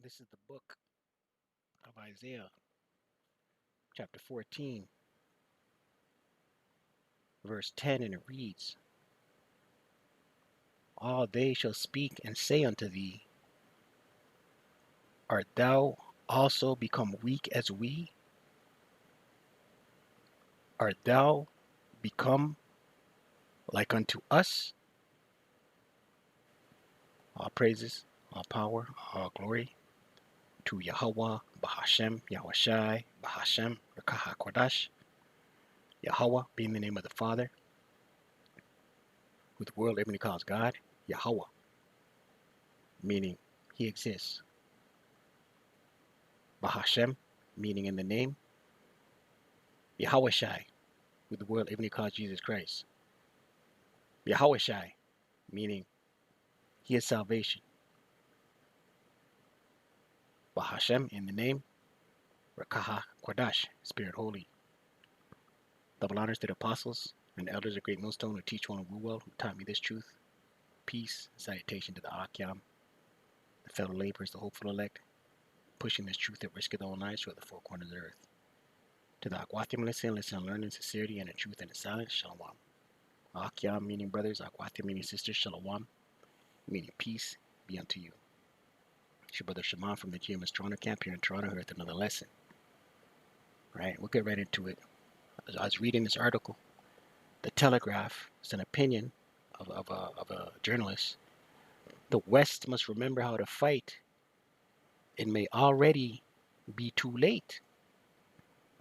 This is the book of Isaiah, chapter 14, verse 10, and it reads, All they shall speak and say unto thee, Art thou also become weak as we? Art thou become like unto us? All praises, all power, all glory to Yahweh, Bahashem, Yahushai, Bahashem, Rakaha Kodash, Yahweh being the name of the Father, who the world everybody calls God, Yahweh, meaning He exists. Bahashem, meaning in the name, Yahushai, who the world everybody calls Jesus Christ. Yahushai, meaning He is salvation. Bahashem, in the name, Rakaha Kodash, Spirit Holy. Double honors to the apostles and the elders of Great Millstone who teach one of Ruwell, who taught me this truth. Peace, salutation to the Akyam, the fellow laborers, the hopeful elect, pushing this truth that risketh all lives throughout the four corners of the earth. To the Akwathim listen and learn in sincerity and in truth and in silence, Shalom. Akyam meaning brothers, Akwathim meaning sisters, Shalom, meaning peace be unto you. It's your brother Shimon from the GMS Toronto camp here in Toronto here with another lesson. Right, we'll get right into it. As I was reading this article, The Telegraph, it's an opinion of a journalist. The West must remember how to fight. It may already be too late.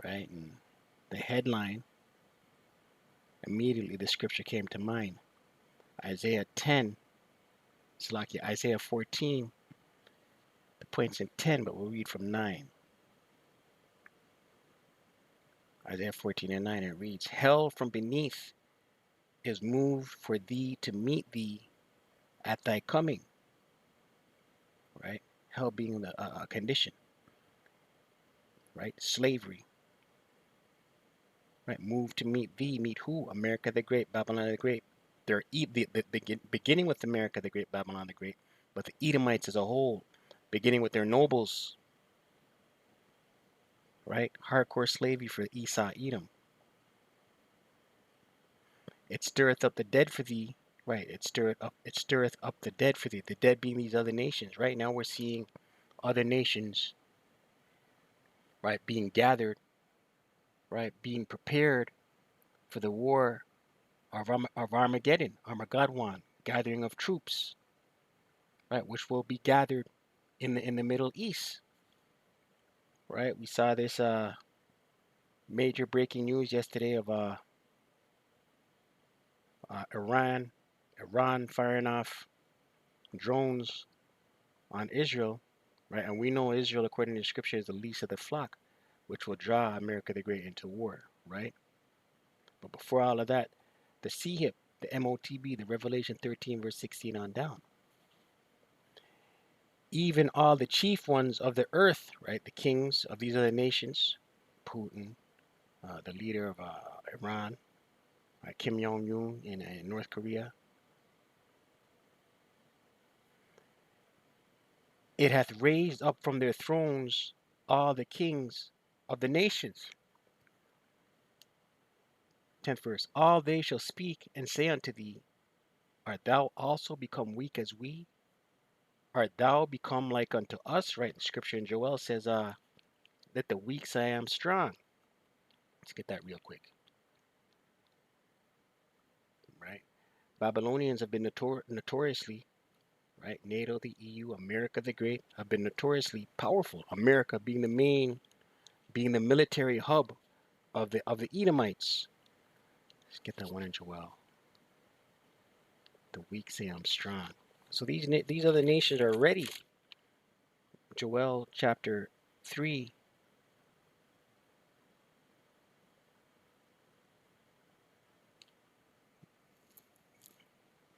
Right? And the headline, immediately the scripture came to mind. Isaiah 10, it's like Isaiah 14, the point's in 10, but we'll read from 9. Isaiah 14 and 9, it reads, Hell from beneath is moved for thee to meet thee at thy coming. Right? Hell being a condition. Right? Slavery. Right? Move to meet thee. Meet who? America the Great, Babylon the Great. They're beginning with America the Great, Babylon the Great, but the Edomites as a whole, beginning with their nobles, right? Hardcore slavery for Esau, Edom. It stirreth up the dead for thee, right? It stirreth up the dead for thee. The dead being these other nations. Right now we're seeing other nations, right, being gathered, right, being prepared for the war of Armageddon, Armageddon, gathering of troops, right, which will be gathered in the Middle East, right? We saw this major breaking news yesterday of Iran firing off drones on Israel, right? And we know Israel, according to Scripture, is the least of the flock, which will draw America the Great into war, right? But before all of that, the CHIP, the MOTB, the Revelation 13, verse 16 on down. Even all the chief ones of the earth, right? The kings of these other nations, Putin, the leader of Iran, Kim Jong-un in North Korea. It hath raised up from their thrones all the kings of the nations. 10th verse. All they shall speak and say unto thee, Art thou also become weak as we? Art thou become like unto us? Right? The scripture in Joel says, Let the weak say I am strong. Let's get that real quick. Right? Babylonians have been notoriously, right? NATO, the EU, America the Great have been notoriously powerful. America being the military hub of the Edomites. Let's get that one in Joel. The weak say I'm strong. So these other nations are ready. Joel chapter 3,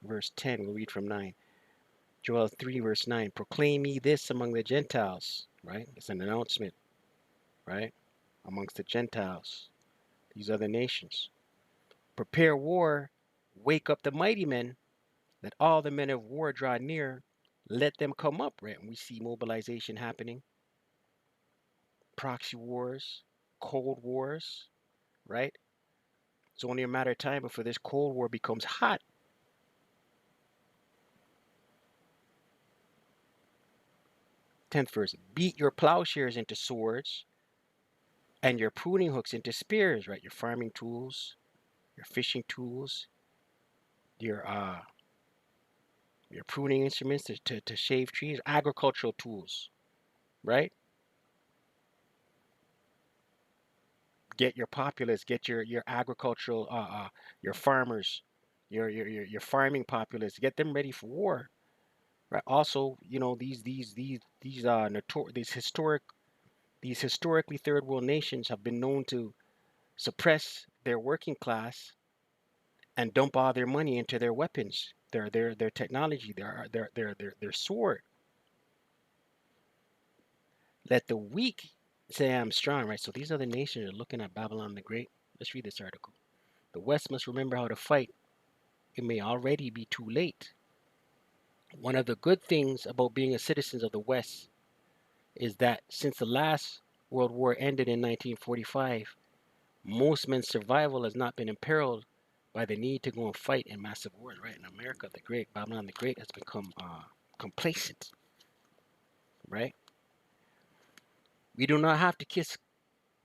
verse 10. We'll read from 9. Joel 3, verse 9. Proclaim ye this among the Gentiles. Right? It's an announcement. Right? Amongst the Gentiles. These other nations. Prepare war. Wake up the mighty men. Let all the men of war draw near. Let them come up, right? And we see mobilization happening, proxy wars, cold wars, right? It's only a matter of time before this cold war becomes hot. 10th verse, beat your plowshares into swords and your pruning hooks into spears, right? Your farming tools, your fishing tools, your uh your pruning instruments to shave trees, agricultural tools, right? Get your populace, get your agricultural your farmers, your farming populace, get them ready for war, right? Also, you know, these historically third world nations have been known to suppress their working class and dump all their money into their weapons, their technology, their sword. Let the weak say I'm strong, right? So these other nations are looking at Babylon the Great. Let's read this article. The West must remember how to fight. It may already be too late. One of the good things about being a citizen of the West is that since the last World War ended in 1945, most men's survival has not been imperiled by the need to go and fight in massive wars, right? In America the Great, Babylon the Great has become complacent, right? We do not have to kiss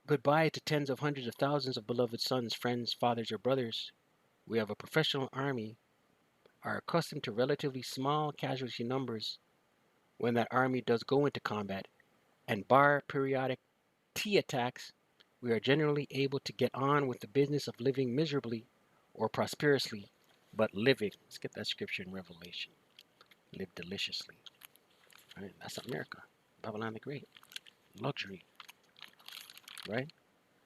goodbye to tens of hundreds of thousands of beloved sons, friends, fathers, or brothers. We have a professional army, are accustomed to relatively small casualty numbers when that army does go into combat, and bar periodic T attacks, we are generally able to get on with the business of living miserably or prosperously, but living. Let's get that scripture in Revelation. Live deliciously. Right? That's America. Babylon the Great. Luxury, right?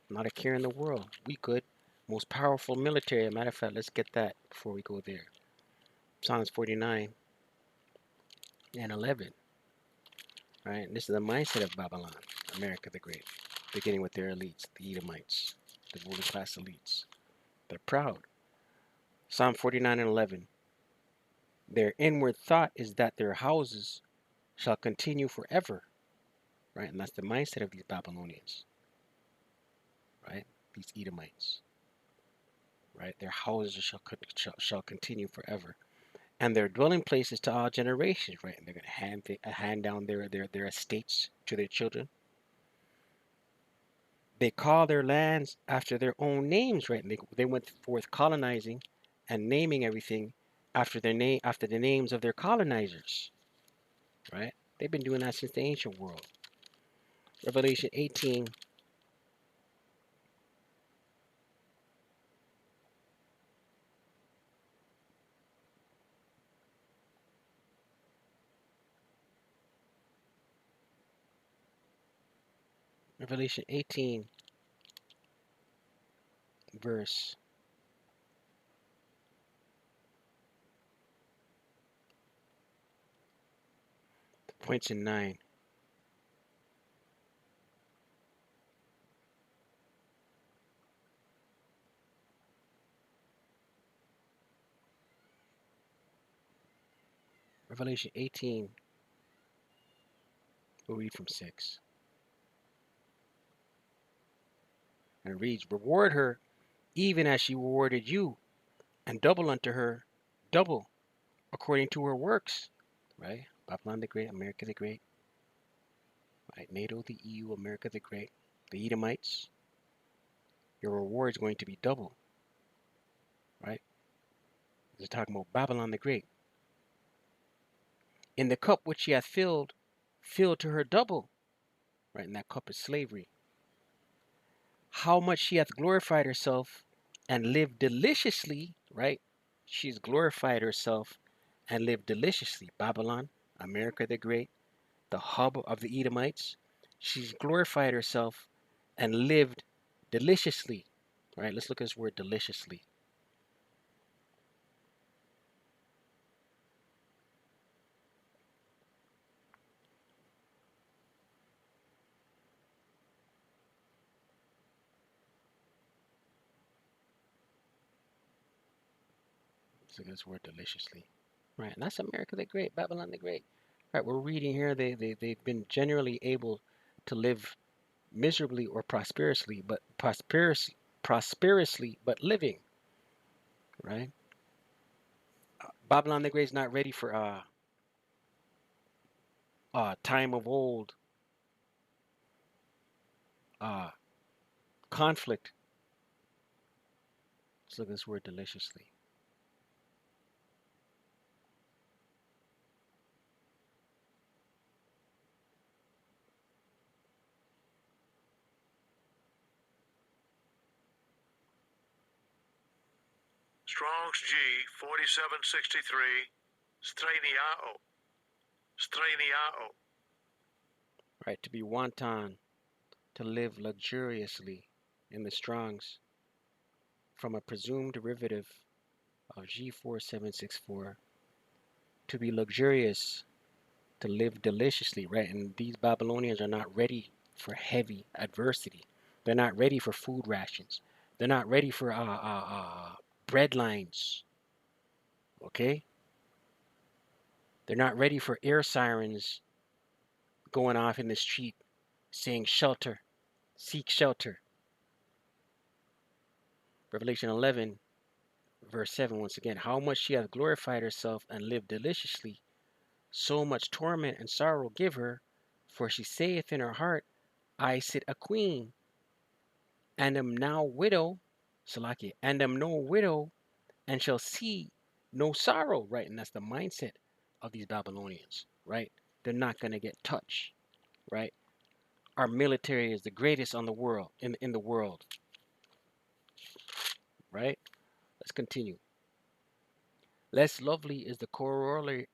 Not a care in the world. We could. Most powerful military. Matter of fact, let's get that before we go there. Psalms 49 and 11. Right? And this is the mindset of Babylon, America the Great, beginning with their elites, the Edomites, the ruling class elites. They're proud. Psalm 49 and 11. Their inward thought is that their houses shall continue forever. Right? And that's the mindset of these Babylonians. Right? These Edomites. Right? Their houses shall continue forever. And their dwelling places to all generations. Right? And they're going to hand down their estates to their children. They call their lands after their own names, right? And they went forth colonizing and naming everything after after the names of their colonizers, right? They've been doing that since the ancient world. Revelation 18. Revelation 18, verse points in 9. Revelation 18, we'll read from 6. And it reads, reward her even as she rewarded you, and double unto her, double according to her works. Right? Babylon the Great, America the Great. Right? NATO, the EU, America the Great. The Edomites, your reward is going to be double. Right? They're talking about Babylon the Great. In the cup which she hath filled, fill to her double. Right? And that cup is slavery. How much she hath glorified herself and lived deliciously. Right? She's glorified herself and lived deliciously. Babylon, America the Great, the hub of the Edomites. She's glorified herself and lived deliciously. Right? Let's look at this word deliciously. Let's look at this word deliciously. Right? And that's America the Great, Babylon the Great. Right, we're reading here they've been generally able to live miserably or prosperously but living, right? Babylon the Great is not ready for time of old uh conflict. Let's look at this word deliciously. Strong's G 4763, straniao, straniao. Right, to be wanton, to live luxuriously in the Strongs, from a presumed derivative of G4764, to be luxurious, to live deliciously, right? And these Babylonians are not ready for heavy adversity. They're not ready for food rations. They're not ready for bread lines, okay? They're not ready for air sirens going off in the street saying shelter, seek shelter. Revelation 11, verse 7, once again, how much she hath glorified herself and lived deliciously, so much torment and sorrow give her, for she saith in her heart, I sit a queen, and am now widow, Salaki, and am no widow, and shall see no sorrow, right? And that's the mindset of these Babylonians, right? They're not going to get touched, right? Our military is the greatest on the world, in the world, right? Let's continue. Less lovely is the corollary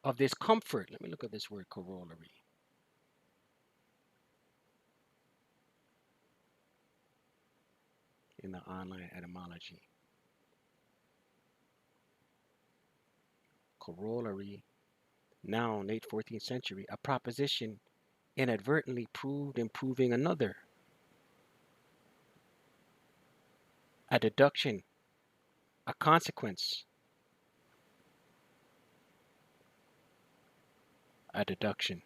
of this comfort. Let me look at this word corollary. In the online etymology. Corollary, noun, late 14th century, a proposition inadvertently proved improving another. A deduction, a consequence, a deduction.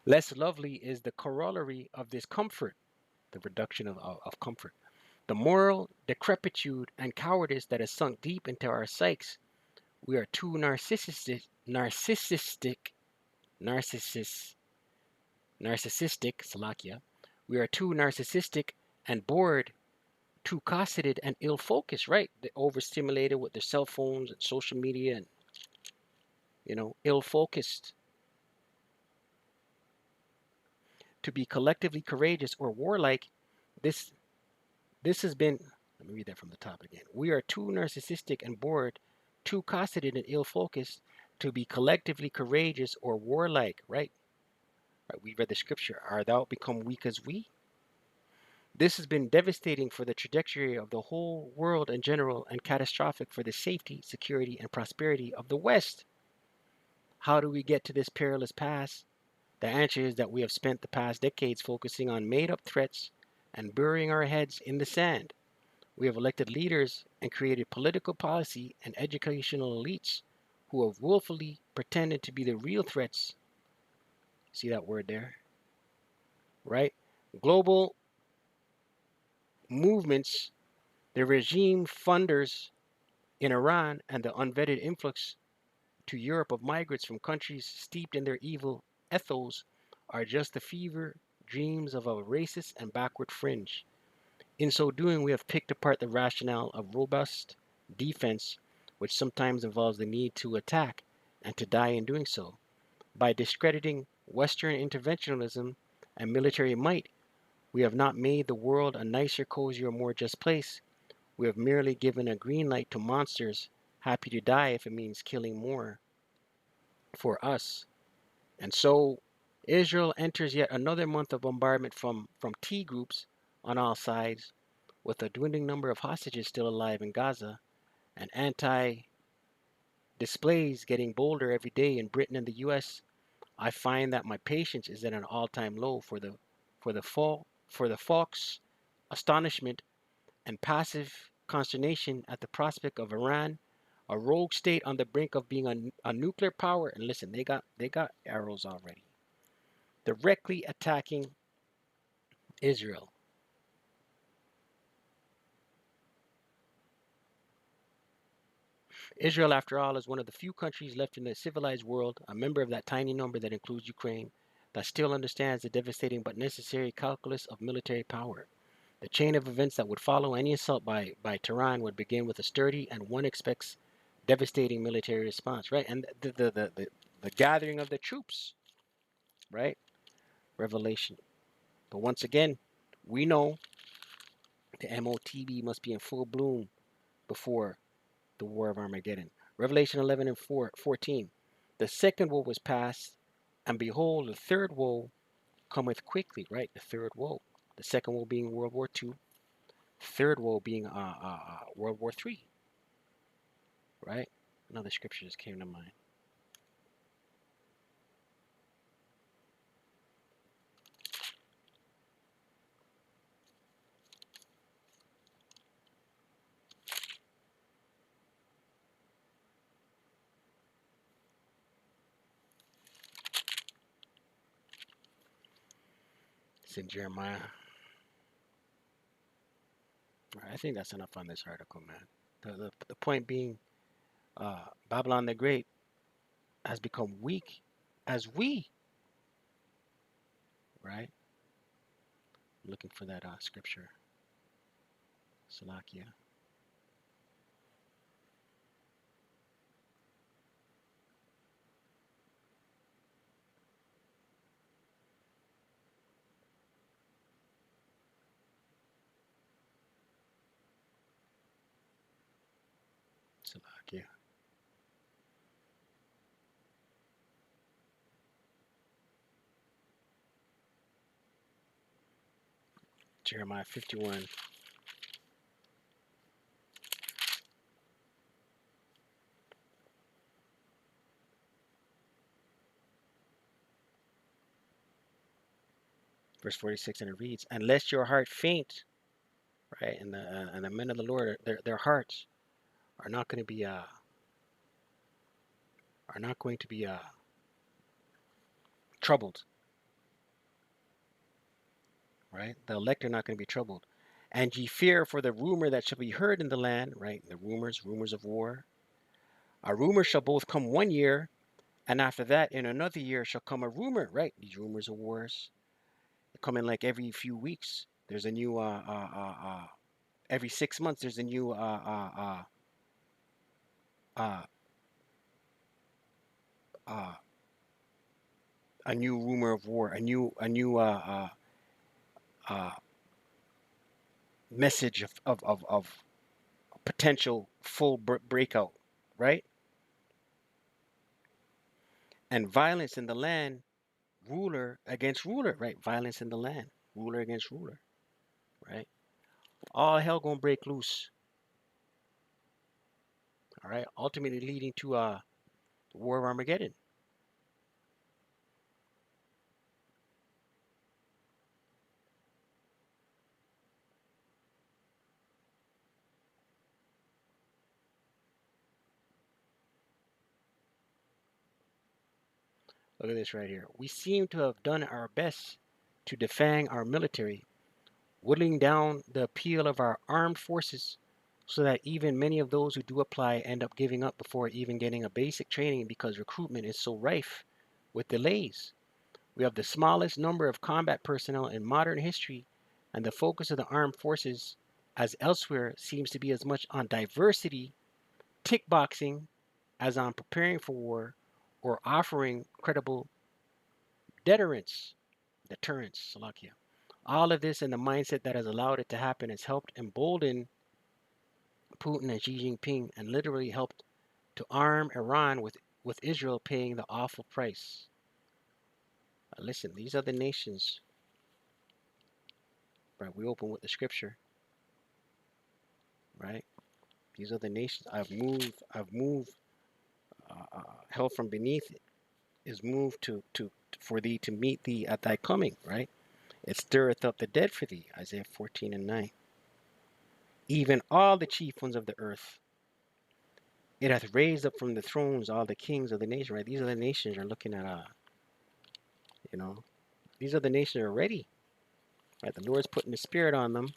Less lovely is the corollary of this comfort, the reduction of comfort. The moral decrepitude and cowardice that has sunk deep into our psyches. We are too narcissistic, Salakia. We are too narcissistic and bored, too cosseted and ill-focused, right? They're overstimulated with their cell phones and social media and, ill-focused to be collectively courageous or warlike. This this has been, let me read that from the top again. We are too narcissistic and bored, too cosseted and ill-focused to be collectively courageous or warlike, right? Right, we read the scripture, art thou become weak as we? This has been devastating for the trajectory of the whole world in general and catastrophic for the safety, security, and prosperity of the West. How do we get to this perilous pass? The answer is that we have spent the past decades focusing on made-up threats and burying our heads in the sand. We have elected leaders and created political policy and educational elites who have willfully pretended to be the real threats. See that word there? Right? Global movements, the regime funders in Iran, and the unvetted influx to Europe of migrants from countries steeped in their evil ethos are just the fever dreams of a racist and backward fringe. In so doing, we have picked apart the rationale of robust defense, which sometimes involves the need to attack and to die in doing so. By discrediting Western interventionism and military might, we have not made the world a nicer, cozier, more just place. We have merely given a green light to monsters happy to die if it means killing more for us. And so Israel enters yet another month of bombardment from T groups on all sides, with a dwindling number of hostages still alive in Gaza, and anti displays getting bolder every day in Britain and the US. I find that my patience is at an all-time low for the folks' astonishment and passive consternation at the prospect of Iran a rogue state on the brink of being a nuclear power. And listen, they got arrows already, directly attacking Israel. Israel, after all, is one of the few countries left in the civilized world, a member of that tiny number that includes Ukraine, that still understands the devastating but necessary calculus of military power. The chain of events that would follow any assault by Tehran would begin with a sturdy and one expects devastating military response, right? And the gathering of the troops, right? Revelation. But once again, we know the MOTB must be in full bloom before the War of Armageddon. Revelation 11 and 14. The second woe was past, and behold, the third woe cometh quickly, right? The third woe. The second woe being World War II, the third woe being World War III, right? Another scripture just came to mind. It's in Jeremiah. I think that's enough on this article, man. The point being, Babylon the Great has become weak as we, right? I'm looking for that scripture. Salakia. Salakia. Jeremiah 51. Verse 46, and it reads, "And lest your heart faint," right? And the men of the Lord, their hearts are not going to be troubled, right? The elect are not going to be troubled. "And ye fear for the rumor that shall be heard in the land," right? The rumors of war. "A rumor shall both come 1 year, and after that in another year shall come a rumor," right? These rumors of wars, they come in like every few weeks. There's a new every 6 months there's a new uh, uh, a new rumor of war, a new message of potential full breakout, right? "And violence in the land, ruler against ruler," right? Violence in the land, ruler against ruler, right? All hell gonna break loose, all right? Ultimately leading to the War of Armageddon. Look at this right here. "We seem to have done our best to defang our military, whittling down the appeal of our armed forces, so that even many of those who do apply end up giving up before even getting a basic training because recruitment is so rife with delays. We have the smallest number of combat personnel in modern history, and the focus of the armed forces, as elsewhere, seems to be as much on diversity, tick boxing, as on preparing for war or offering credible deterrence. Salakia. All of this and the mindset that has allowed it to happen has helped embolden Putin and Xi Jinping and literally helped to arm Iran with Israel paying the awful price." Listen, these are the nations, right? We open with the scripture, right? These are the nations. I've moved, hell from beneath it is moved to for thee to meet thee at thy coming, right? "It stirreth up the dead for thee," Isaiah 14 and 9. "Even all the chief ones of the earth, It hath raised up from the thrones all the kings of the nation, right? These are the nations are looking at, you know, these are the nations are ready, right? The Lord's putting the Spirit on them,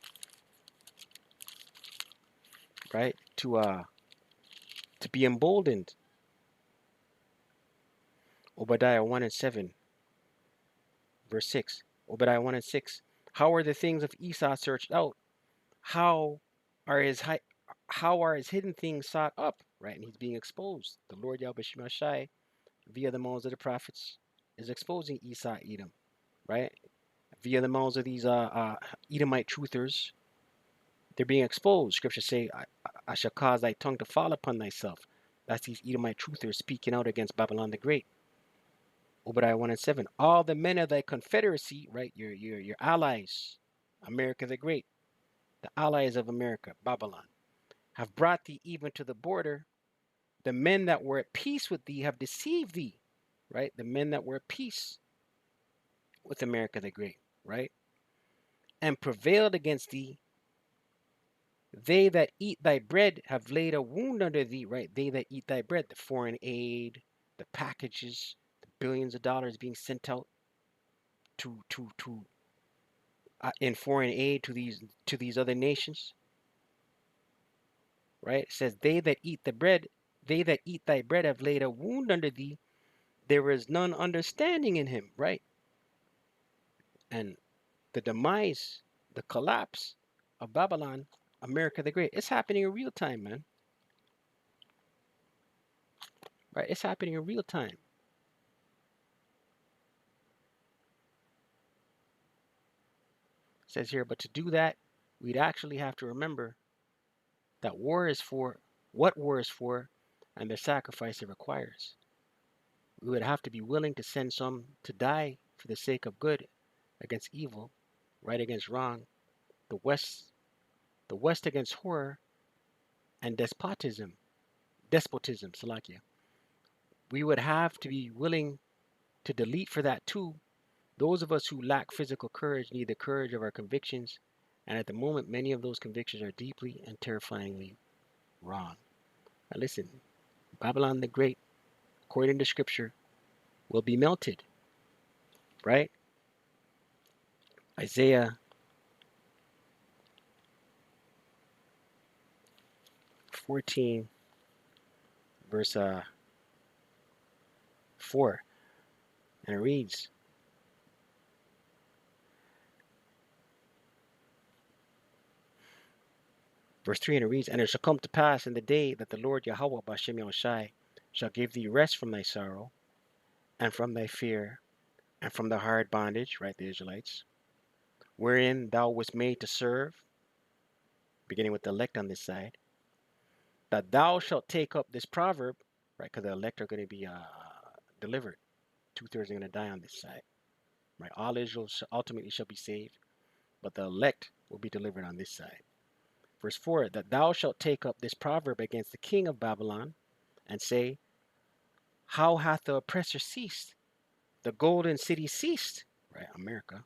right? To be emboldened. Obadiah 1 and 7, verse 6. Obadiah 1 and 6. How are the things of Esau searched out? How are how are his hidden things sought up? Right? And he's being exposed. The Lord Yahweh Shai, via the mouths of the prophets, is exposing Esau, Edom, right? Via the mouths of these Edomite truthers, they're being exposed. Scriptures say, I shall cause thy tongue to fall upon thyself. That's these Edomite truthers speaking out against Babylon the Great. Obadiah 1 and 7. All the men of thy confederacy, right? Your allies, America the Great, the allies of America, Babylon, have brought thee even to the border. The men that were at peace with thee have deceived thee, right? The men that were at peace with America the Great, right? And prevailed against thee. They that eat thy bread have laid a wound under thee, right? They that eat thy bread, the foreign aid, the packages, the billions of dollars being sent out to in foreign aid to these other nations, right? It says, they that eat thy bread have laid a wound under thee. There is none understanding in him, right? And the demise, the collapse of Babylon, America the Great, it's happening in real time, man. Right? It's happening in real time. It says here, but to do that, we'd actually have to remember that war is for what war is for and the sacrifice it requires. We would have to be willing to send some to die for the sake of good against evil, right against wrong, the West against horror and despotism, Salakia. We would have to be willing to delete for that too. Those of us who lack physical courage need the courage of our convictions, and at the moment, many of those convictions are deeply and terrifyingly wrong. Now listen, Babylon the Great, according to Scripture, will be melted, right? Isaiah 14, verse 4, and it reads, verse 3, and it reads, and it shall come to pass in the day that the Lord Yahweh Bashem Yahushai shall give thee rest from thy sorrow, and from thy fear, and from the hard bondage, right, the Israelites, wherein thou wast made to serve, beginning with the elect on this side, that thou shalt take up this proverb, right, because the elect are going to be delivered. 2/3 are going to die on this side, right? All Israel ultimately shall be saved, but the elect will be delivered on this side. Verse 4, that thou shalt take up this proverb against the king of Babylon, and say, how hath the oppressor ceased? The golden city ceased, right? America.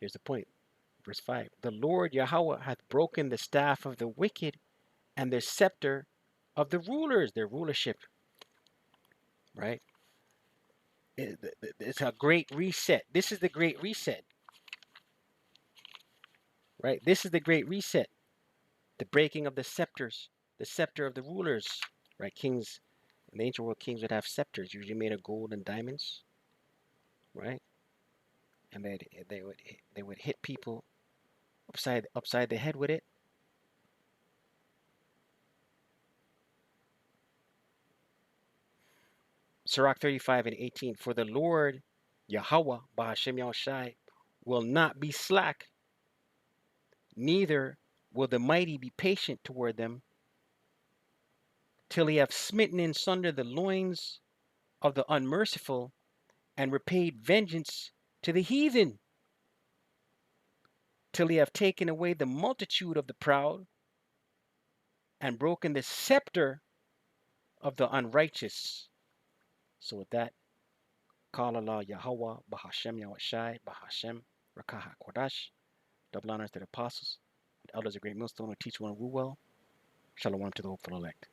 Here's the point. Verse 5, the Lord Yahweh hath broken the staff of the wicked and the scepter of the rulers, their rulership, right? It's a great reset. This is the great reset, right? This is the great reset. The breaking of the scepters, the scepter of the rulers, right? Kings, in the ancient world, kings would have scepters, usually made of gold and diamonds, right? And they would hit people upside the head with it. Sirach 35 and 18. For the Lord Yahweh Bahashem Yahushai will not be slack, neither will the mighty be patient toward them, till he have smitten in sunder the loins of the unmerciful, and repaid vengeance to the heathen, till he have taken away the multitude of the proud, and broken the scepter of the unrighteous. So with that, call Allah Yahweh Bahashem Yahushai Bahashem Rakaha Kodash. Double honors to the apostles, the elders of Great Millstone who teach one rule well. Shalom to the hopeful elect.